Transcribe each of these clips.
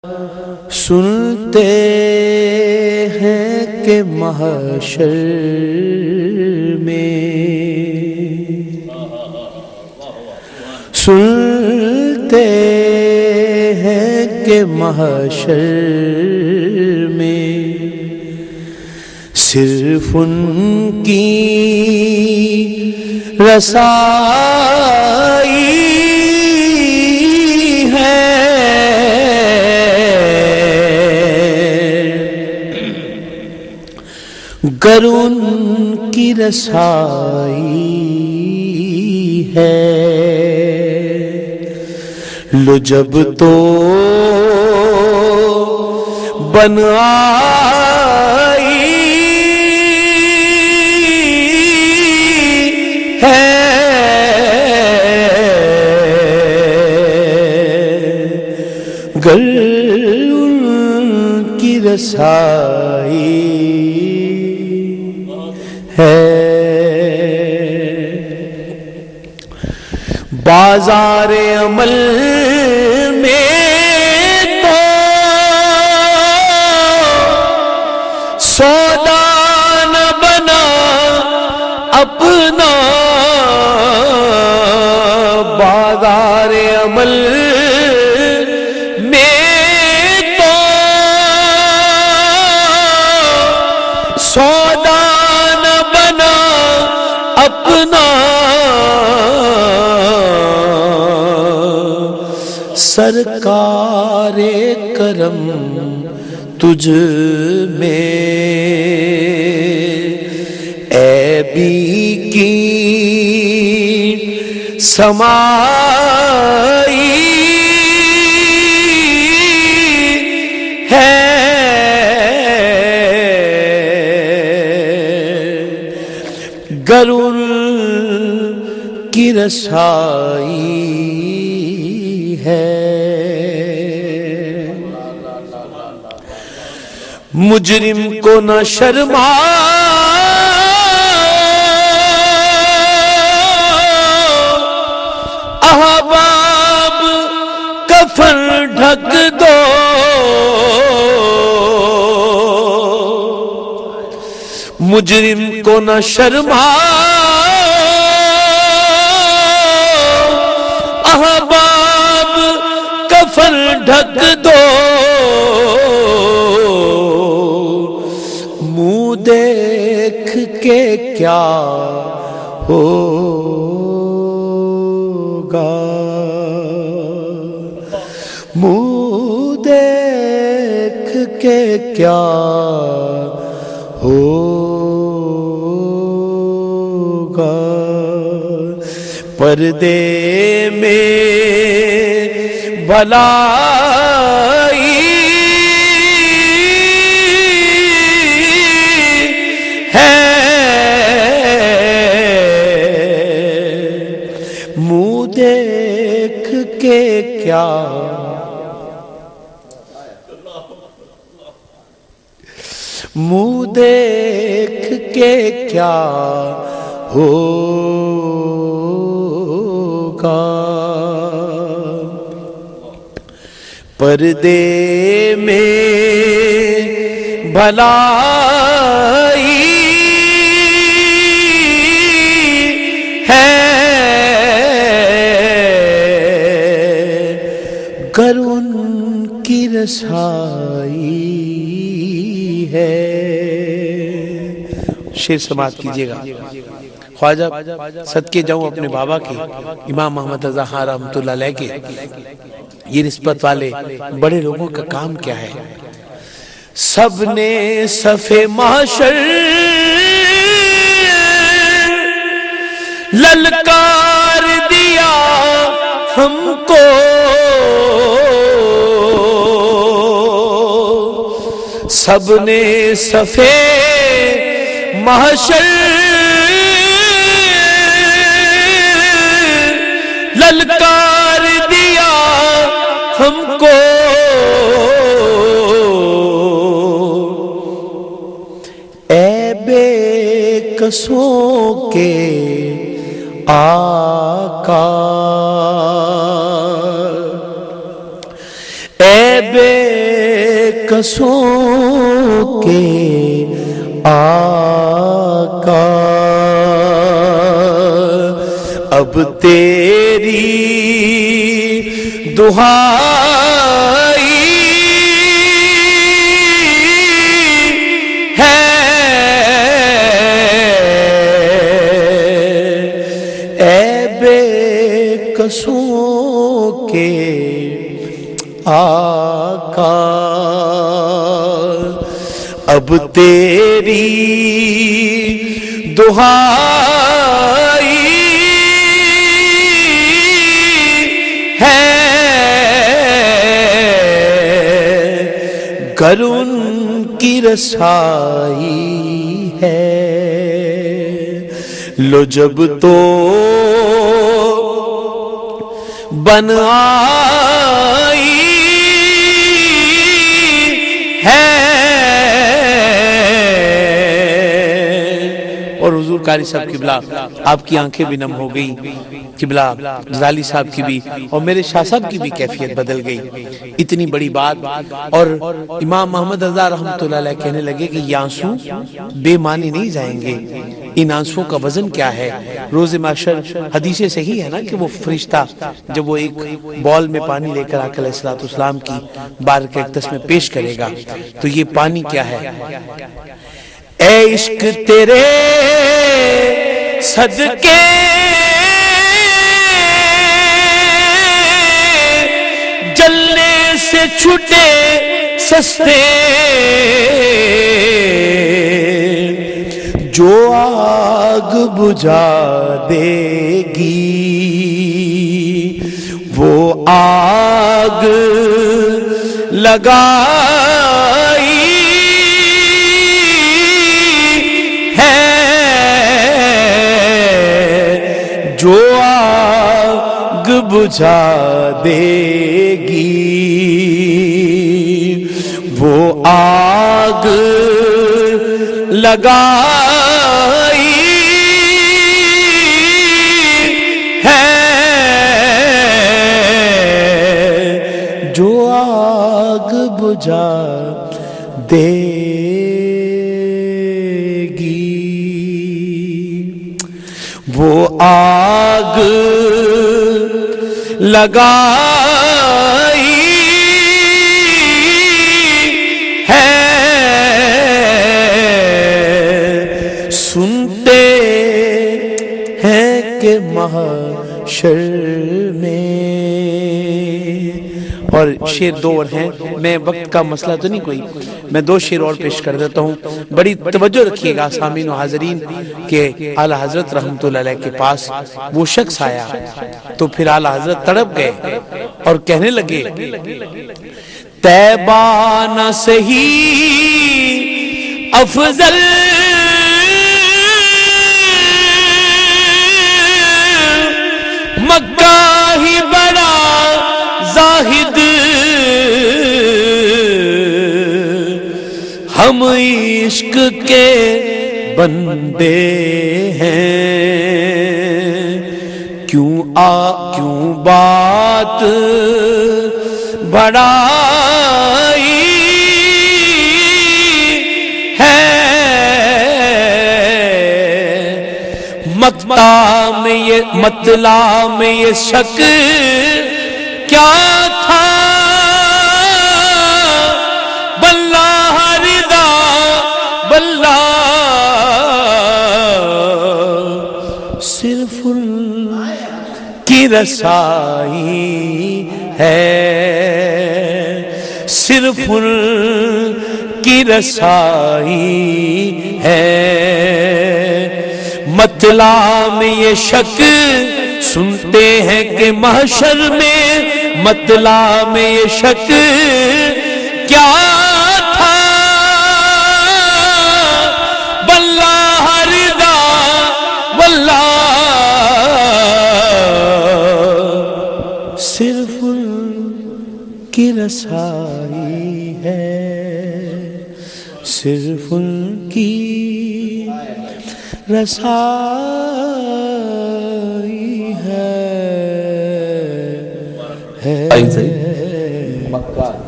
سنتے ہیں کہ محشر میں، سنتے ہیں کہ محشر میں صرف ان کی رسائی ہے، گر ان کی رسائی ہے، لو جب تو بن آئی ہے، گر ان کی رسائی ہے، بازار عمل میں تو سودا نہ بنا اپنا، بازار عمل میں تو سودا نہ بنا اپنا، سرکار کرم تجھ میں عیبی کی سمائی ہے، گر ان کی رسائی ہے، مجرم کو نہ شرما احباب کفن ڈھک دو، مجرم کو نہ شرما احباب کفن ڈھک دو، منہ دیکھ کے کیا ہوگا، منہ دیکھ کے کیا ہوگا، پردے میں بھلائی ہے، منہ دیکھ کے کیا منہ دیکھ کے کیا ہوگا، پردے میں بھلائی ہے، گر ان کی رسائی ہے۔ شعر سماعت کیجئے گا۔ خواجہ صدقے جاؤں اپنے بابا کے، امام محمد رضا خان رحمۃ اللہ علیہ کے، یہ نسبت والے بڑے لوگوں کا کام کیا ہے؟ سب نے صف محشر للکار دیا ہم کو، سب نے صف محشر للکار دیا ہم کو، اے بے کسوں کے آقا، اے بے کسوں کے آقا اب تیری دہائی ہے اے بے کسوں کے آقا اب تیری دہائی ہے گر ان کی رسائی ہے لو جب تو بن آئی ہے اور حضور قاری صاحب قبلہ آپ کی آنکھیں بھی نم ہو گئی قبلہ غزالی صاحب کی بھی اور میرے شاہ صاحب کی بھی کیفیت بدل گئی اتنی بڑی بات اور امام محمد رضا رحمۃ اللہ علیہ کہنے لگے کہ یہ آنسو بے معنی نہیں جائیں گے ان آنسوں کا وزن کیا ہے روز محشر حدیث صحیح ہے نا کہ وہ فرشتہ جب وہ ایک بال میں پانی لے کر آقا علیہ الصلوۃ والسلام کی بارک اقدس میں پیش کرے گا تو یہ پانی کیا ہے اے عشق تیرے صدقے جلنے سے چھٹے سستے جو آگ بجھا دے گی وہ آگ لگائی جو آگ بجھا دے گی وہ آگ لگائی ہے جو آگ بجھا دے وہ آگ لگائی ہے سنتے ہیں کہ محشر میں اور شعر دو اور ہیں میں وقت کا مسئلہ تو نہیں کوئی میں دو شعر اور پیش کر دیتا ہوں بڑی توجہ رکھیے گا سامعین و حاضرین کہ اعلی حضرت رحمت اللہ علیہ کے پاس وہ شخص آیا تو پھر اعلی حضرت تڑپ گئے اور کہنے لگے طیبہ نہ سہی افضل مکہ ہی بڑا زاہد ہم عشق کے بندے ہیں کیوں بات بڑائی ہے مطلع میں یہ شک کیا تھا باللہ رضا باللہ صرف ان کی رسائی ہے صرف ان کی رسائی ہے مطلع میں یہ شک سنتے ہیں کہ محشر میں مطلع میں یہ شک کیا تھا باللہ رضا واللہ صرف ان کی رسائی ہے صرف ان کی رسائی ہے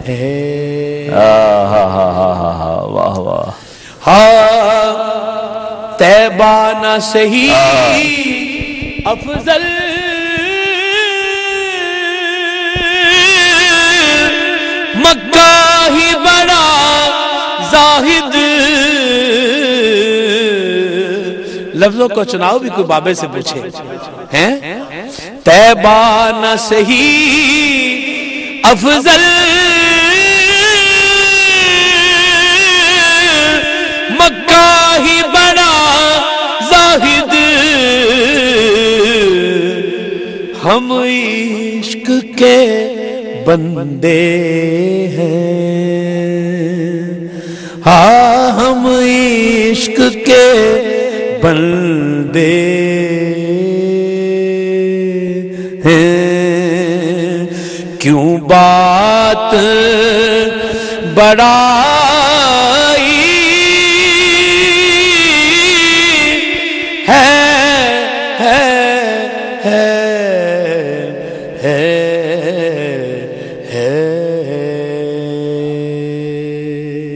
ہے واہ واہ. ہاں طیبہ نہ سہی افضل مکہ ہی بڑا زاہد. لفظوں کو چناؤ بھی کوئی بابے سے پوچھے ہیں. طیبہ نہ سہی افضل مکہ ہی بڑا زاہد. ہم عشق کے بندے ہیں. ہاں ہم عشق کے بندے ہیں. کیوں بات بڑا